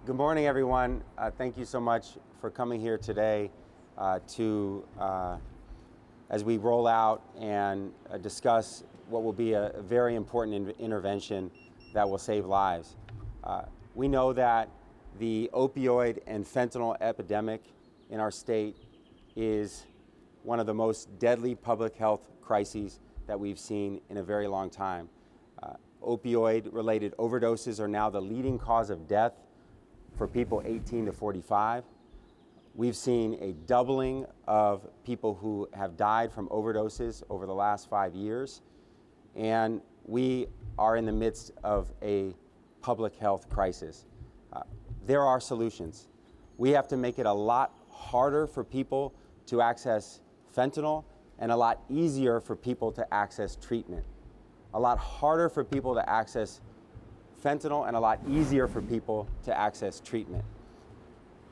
Good morning, everyone. Thank you so much for coming here today as we roll out and discuss what will be a very important intervention that will save lives. We know that the opioid and fentanyl epidemic in our state is one of the most deadly public health crises that we've seen in a very long time. Opioid-related overdoses are now the leading cause of death for people 18 to 45. We've seen a doubling of people who have died from overdoses over the last 5 years, and we are in the midst of a public health crisis. There are solutions. We have to make it a lot harder for people to access fentanyl and a lot easier for people to access treatment. A lot harder for people to access fentanyl and a lot easier for people to access treatment.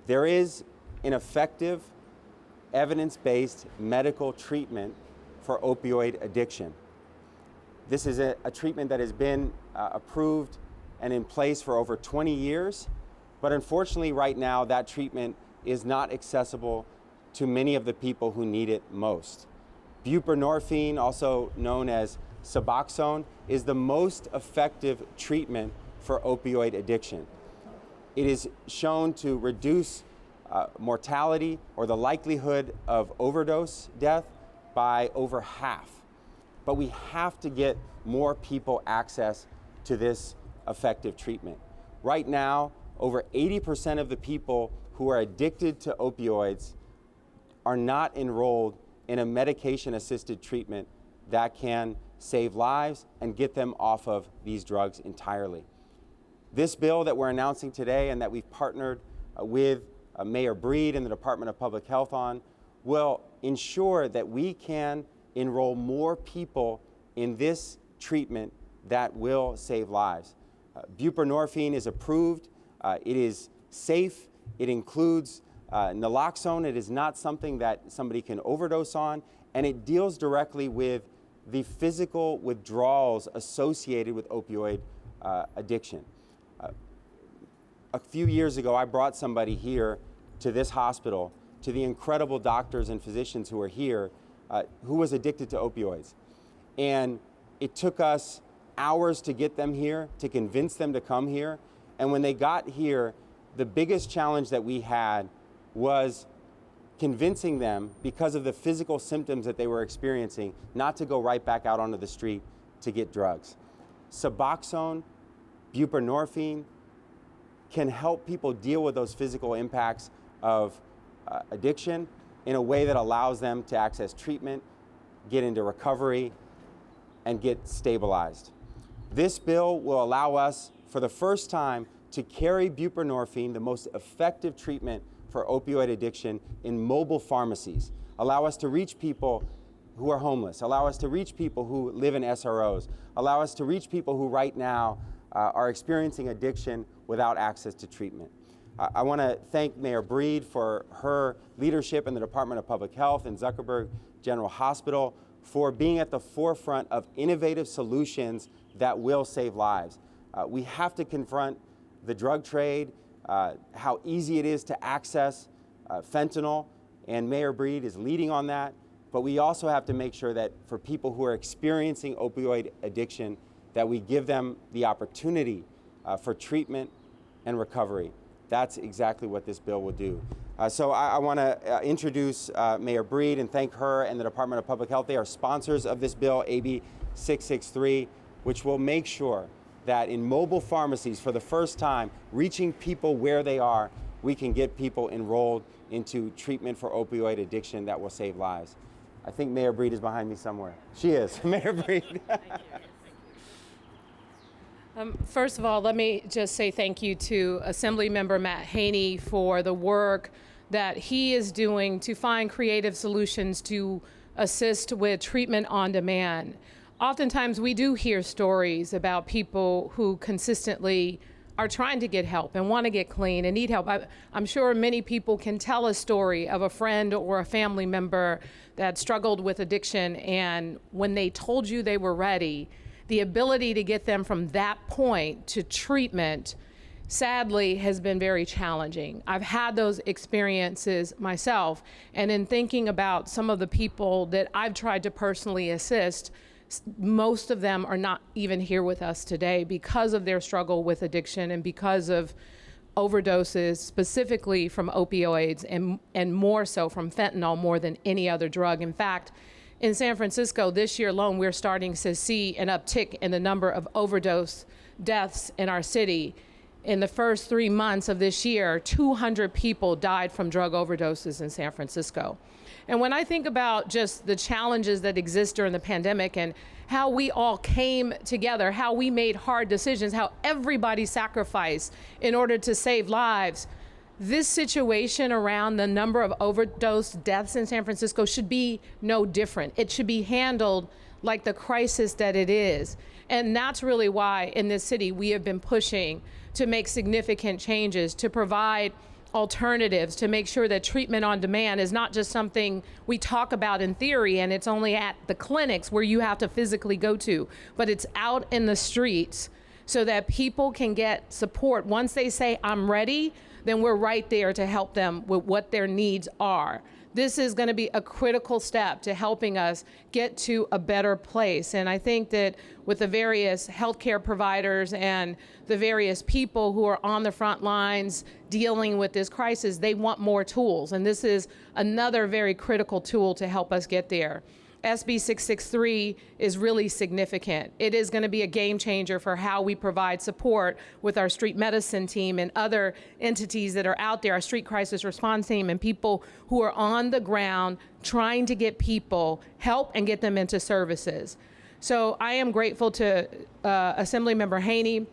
There is an effective, evidence-based medical treatment for opioid addiction. This is a treatment that has been approved and in place for over 20 years, but unfortunately right now that treatment is not accessible to many of the people who need it most. Buprenorphine, also known as Suboxone, is the most effective treatment for opioid addiction. It is shown to reduce mortality or the likelihood of overdose death by over half. But we have to get more people access to this effective treatment. Right now, over 80% of the people who are addicted to opioids are not enrolled in a medication-assisted treatment that can save lives and get them off of these drugs entirely. This bill that we're announcing today and that we've partnered with Mayor Breed and the Department of Public Health on will ensure that we can enroll more people in this treatment that will save lives. Buprenorphine is approved. It is safe. It includes naloxone. It is not something that somebody can overdose on, and it deals directly with the physical withdrawals associated with opioid addiction. A few years ago, I brought somebody here to this hospital, to the incredible doctors and physicians who are here, who was addicted to opioids. And it took us hours to get them here, to convince them to come here. And when they got here, the biggest challenge that we had was convincing them, because of the physical symptoms that they were experiencing, not to go right back out onto the street to get drugs. Suboxone, buprenorphine can help people deal with those physical impacts of addiction in a way that allows them to access treatment, get into recovery, and get stabilized. This bill will allow us, for the first time, to carry buprenorphine, the most effective treatment for opioid addiction, in mobile pharmacies. Allow us to reach people who are homeless. Allow us to reach people who live in SROs. Allow us to reach people who right now are experiencing addiction without access to treatment. I want to thank Mayor Breed for her leadership in the Department of Public Health and Zuckerberg General Hospital for being at the forefront of innovative solutions that will save lives. We have to confront the drug trade, how easy it is to access fentanyl, and Mayor Breed is leading on that. But we also have to make sure that for people who are experiencing opioid addiction, that we give them the opportunity for treatment and recovery. That's exactly what this bill will do. So I want to introduce Mayor Breed and thank her and the Department of Public Health. They are sponsors of this bill, AB 663, which will make sure that in mobile pharmacies, for the first time, reaching people where they are, we can get people enrolled into treatment for opioid addiction that will save lives. I think Mayor Breed is behind me somewhere. She is, Mayor Breed. Thank you. First of all, let me just say thank you to Assemblymember Matt Haney for the work that he is doing to find creative solutions to assist with treatment on demand. Oftentimes we do hear stories about people who consistently are trying to get help and want to get clean and need help. I'm sure many people can tell a story of a friend or a family member that struggled with addiction, and when they told you they were ready, the ability to get them from that point to treatment sadly has been very challenging. I've had those experiences myself, and in thinking about some of the people that I've tried to personally assist, most of them are not even here with us today because of their struggle with addiction and because of overdoses, specifically from opioids and more so from fentanyl more than any other drug. In fact, in San Francisco this year alone, we're starting to see an uptick in the number of overdose deaths in our city. In the first 3 months of this year, 200 people died from drug overdoses in San Francisco. And when I think about just the challenges that exist during the pandemic and how we all came together, how we made hard decisions, how everybody sacrificed in order to save lives, this situation around the number of overdose deaths in San Francisco should be no different. It should be handled like the crisis that it is. And that's really why in this city we have been pushing to make significant changes, to provide alternatives, to make sure that treatment on demand is not just something we talk about in theory and it's only at the clinics where you have to physically go to, but it's out in the streets so that people can get support. Once they say, I'm ready, then we're right there to help them with what their needs are. This is going to be a critical step to helping us get to a better place. And I think that with the various healthcare providers and the various people who are on the front lines dealing with this crisis, they want more tools. And this is another very critical tool to help us get there. SB 663 is really significant. It is going to be a game changer for how we provide support with our street medicine team and other entities that are out there, our street crisis response team and people who are on the ground trying to get people help and get them into services. So I am grateful to Assemblymember Haney,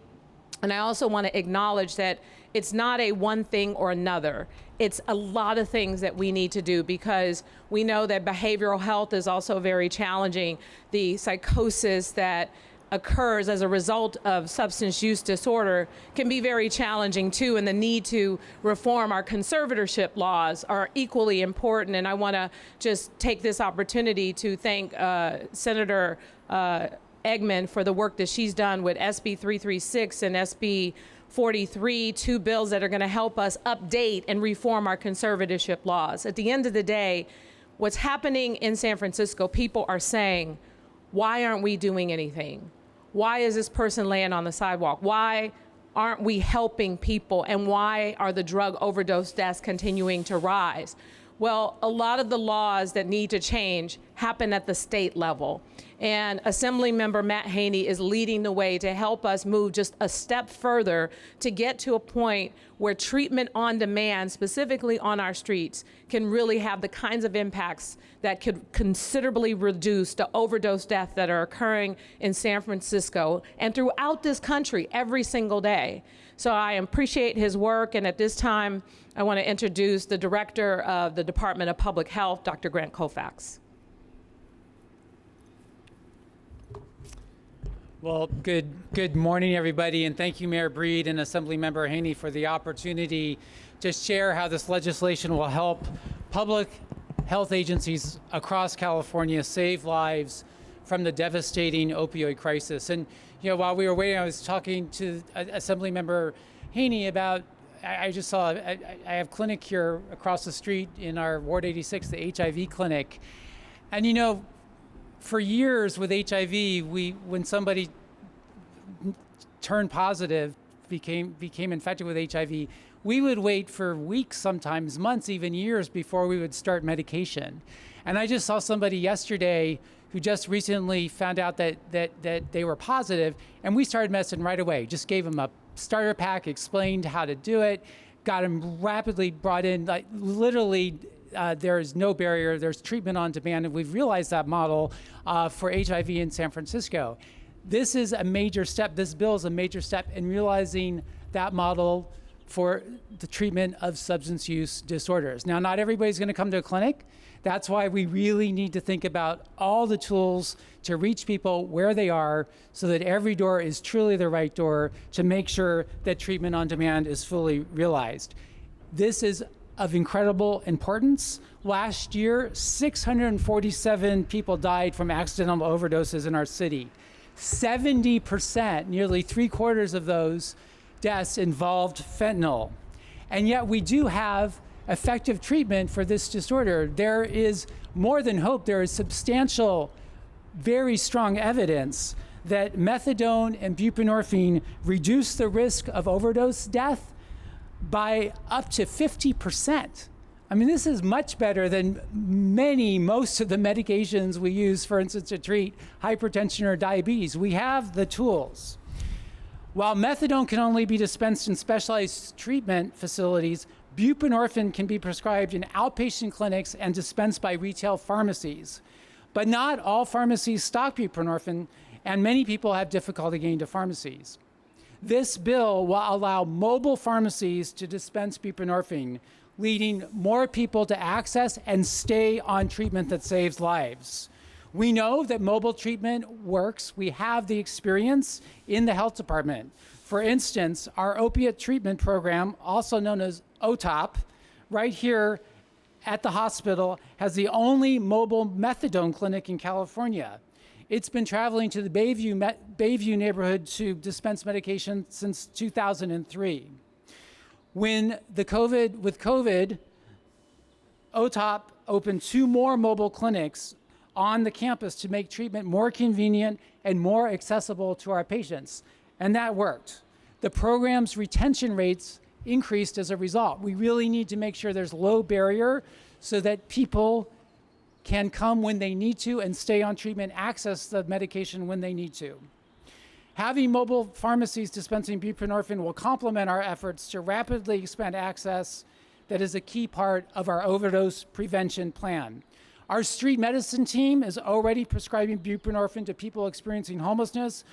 and I also want to acknowledge that it's not a one thing or another. It's a lot of things that we need to do because we know that behavioral health is also very challenging. The psychosis that occurs as a result of substance use disorder can be very challenging too, and the need to reform our conservatorship laws are equally important. And I want to just take this opportunity to thank Senator Eggman for the work that she's done with SB 336 and SB 43, two bills that are going to help us update and reform our conservatorship laws. At the end of the day, what's happening in San Francisco, people are saying, why aren't we doing anything? Why is this person laying on the sidewalk? Why aren't we helping people? And why are the drug overdose deaths continuing to rise? Well, a lot of the laws that need to change happen at the state level. And Assemblymember Matt Haney is leading the way to help us move just a step further to get to a point where treatment on demand, specifically on our streets, can really have the kinds of impacts that could considerably reduce the overdose deaths that are occurring in San Francisco and throughout this country every single day. So I appreciate his work, and at this time, I want to introduce the Director of the Department of Public Health, Dr. Grant Colfax. Well, good morning, everybody, and thank you, Mayor Breed and Assemblymember Haney, for the opportunity to share how this legislation will help public health agencies across California save lives from the devastating opioid crisis. And while we were waiting, I was talking to Assemblymember Haney about, I just saw, I have clinic here across the street in our Ward 86, the HIV clinic. And for years with HIV, when somebody turned positive, became infected with HIV, we would wait for weeks, sometimes months, even years before we would start medication. And I just saw somebody yesterday who just recently found out that they were positive, and we started medicine right away. Just gave them a starter pack, explained how to do it, got them rapidly brought in, like literally. There is no barrier. There's treatment on demand, and we've realized that model for HIV in San Francisco. This is a major step. This bill is a major step in realizing that model for the treatment of substance use disorders. Now, not everybody's going to come to a clinic. That's why we really need to think about all the tools to reach people where they are so that every door is truly the right door to make sure that treatment on demand is fully realized. This is of incredible importance. Last year, 647 people died from accidental overdoses in our city. 70%, nearly 3/4 of those, deaths involved fentanyl. And yet we do have effective treatment for this disorder. There is more than hope. There is substantial, very strong evidence that methadone and buprenorphine reduce the risk of overdose death by up to 50%. I mean, this is much better than most of the medications we use, for instance, to treat hypertension or diabetes. We have the tools. While methadone can only be dispensed in specialized treatment facilities, buprenorphine can be prescribed in outpatient clinics and dispensed by retail pharmacies. But not all pharmacies stock buprenorphine, and many people have difficulty getting to pharmacies. This bill will allow mobile pharmacies to dispense buprenorphine, leading more people to access and stay on treatment that saves lives. We know that mobile treatment works. We have the experience in the health department. For instance, our opiate treatment program, also known as OTOP, right here at the hospital, has the only mobile methadone clinic in California. It's been traveling to the Bayview neighborhood to dispense medication since 2003. With COVID, OTOP opened 2 more mobile clinics on the campus to make treatment more convenient and more accessible to our patients, and that worked. The program's retention rates increased as a result. We really need to make sure there's low barrier so that people can come when they need to and stay on treatment, access the medication when they need to. Having mobile pharmacies dispensing buprenorphine will complement our efforts to rapidly expand access that is a key part of our overdose prevention plan. Our street medicine team is already prescribing buprenorphine to people experiencing homelessness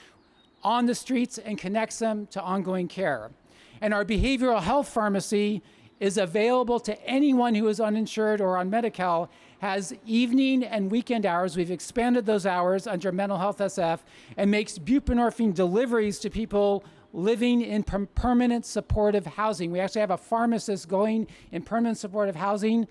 on the streets and connects them to ongoing care. And our behavioral health pharmacy is available to anyone who is uninsured or on Medi-Cal, has evening and weekend hours. We've expanded those hours under mental health SF and makes buprenorphine deliveries to people living in permanent supportive housing. We actually have a pharmacist going in permanent supportive housing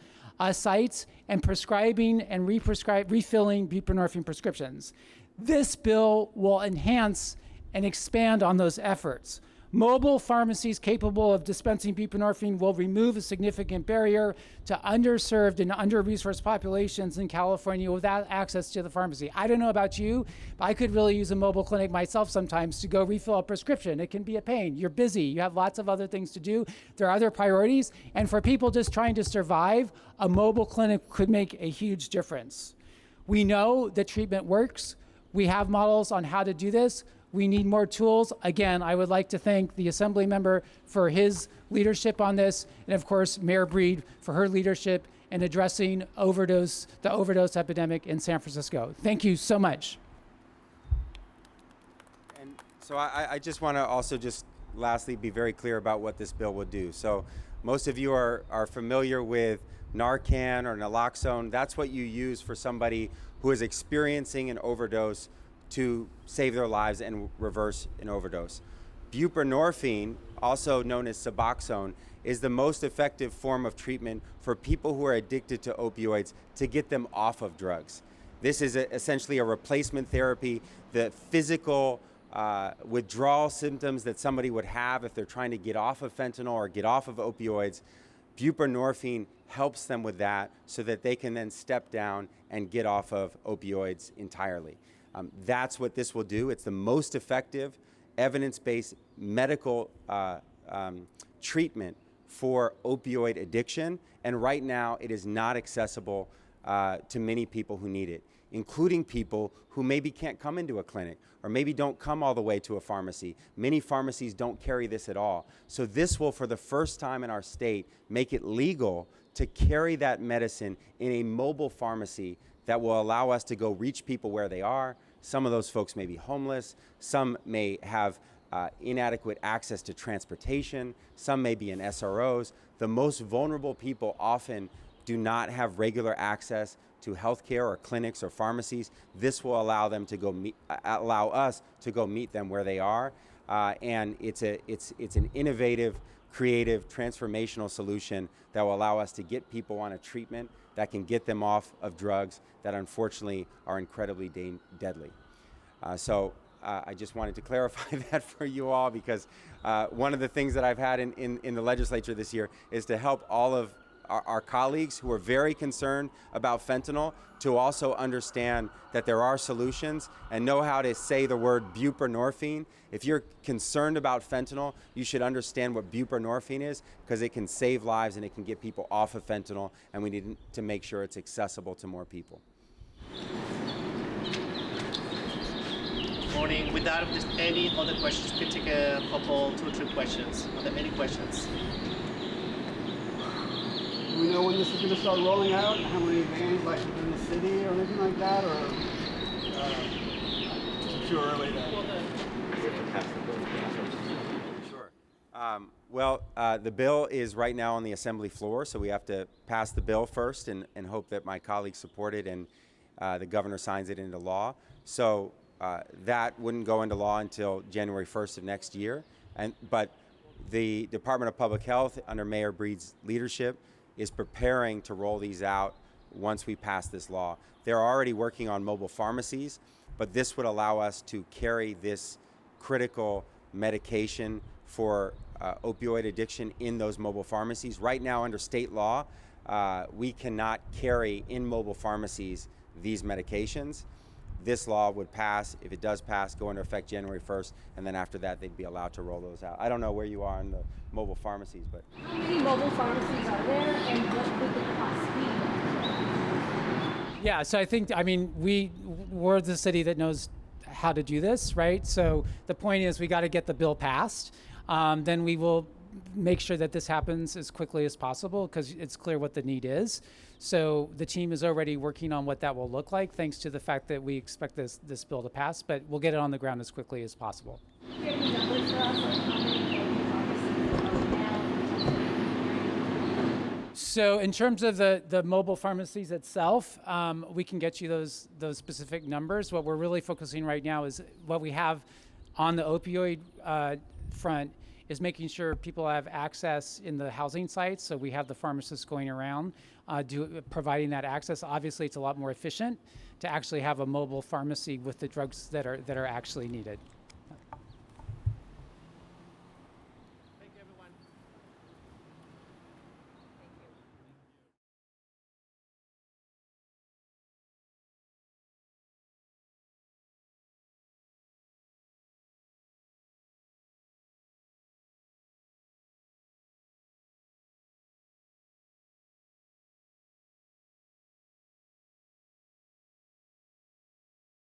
sites and prescribing and refilling buprenorphine prescriptions. This bill will enhance and expand on those efforts. Mobile pharmacies capable of dispensing buprenorphine will remove a significant barrier to underserved and under-resourced populations in California without access to the pharmacy. I don't know about you, but I could really use a mobile clinic myself sometimes to go refill a prescription. It can be a pain. You're busy. You have lots of other things to do. There are other priorities. And for people just trying to survive, a mobile clinic could make a huge difference. We know that treatment works. We have models on how to do this. We need more tools. Again, I would like to thank the Assemblymember for his leadership on this, and of course, Mayor Breed for her leadership in addressing the overdose epidemic in San Francisco. Thank you so much. And so I just want to also just lastly be very clear about what this bill will do. So most of you are familiar with Narcan or naloxone. That's what you use for somebody who is experiencing an overdose to save their lives and reverse an overdose. Buprenorphine, also known as Suboxone, is the most effective form of treatment for people who are addicted to opioids to get them off of drugs. This is essentially a replacement therapy. The physical withdrawal symptoms that somebody would have if they're trying to get off of fentanyl or get off of opioids, buprenorphine helps them with that so that they can then step down and get off of opioids entirely. That's what this will do. It's the most effective evidence-based medical treatment for opioid addiction, and right now it is not accessible to many people who need it, including people who maybe can't come into a clinic or maybe don't come all the way to a pharmacy. Many pharmacies don't carry this at all. So this will, for the first time in our state, make it legal to carry that medicine in a mobile pharmacy that will allow us to go reach people where they are. Some of those folks may be homeless. Some may have inadequate access to transportation. Some may be in SROs. The most vulnerable people often do not have regular access to healthcare or clinics or pharmacies. This will allow them to allow us to go meet them where they are. And it's an innovative, creative, transformational solution that will allow us to get people on a treatment that can get them off of drugs that unfortunately are incredibly deadly. So I just wanted to clarify that for you all, because one of the things that I've had in the legislature this year is to help all of our colleagues who are very concerned about fentanyl to also understand that there are solutions and know how to say the word buprenorphine. If you're concerned about fentanyl, you should understand what buprenorphine is, because it can save lives and it can get people off of fentanyl, and we need to make sure it's accessible to more people. Morning. Without any other questions, please take a couple, 2 or 3 questions. Are there any questions? Do we know when this is going to start rolling out? How many vans, like within the city or anything like that, or it's too early to? Sure. Well, the bill is right now on the Assembly floor, so we have to pass the bill first and hope that my colleagues support it and the governor signs it into law. So that wouldn't go into law until January 1st of next year. But the Department of Public Health, under Mayor Breed's leadership, is preparing to roll these out once we pass this law. They're already working on mobile pharmacies, but this would allow us to carry this critical medication for opioid addiction in those mobile pharmacies. Right now, under state law, we cannot carry in mobile pharmacies these medications. This law would pass, if it does pass, go into effect January 1st, and then after that they'd be allowed to roll those out. I don't know where you are in the mobile pharmacies, but... How many mobile pharmacies are there, and what would the cost be? Yeah, so we're the city that knows how to do this, right? So the point is we got to get the bill passed. Then we will make sure that this happens as quickly as possible, because it's clear what the need is. So the team is already working on what that will look like, thanks to the fact that we expect this bill to pass, but we'll get it on the ground as quickly as possible. Do you have any numbers for us, like how many mobile pharmacies are now? So in terms of the mobile pharmacies itself, we can get you those specific numbers. What we're really focusing right now is what we have on the opioid front is making sure people have access in the housing sites. So we have the pharmacists going around providing that access. Obviously, it's a lot more efficient to actually have a mobile pharmacy with the drugs that are actually needed.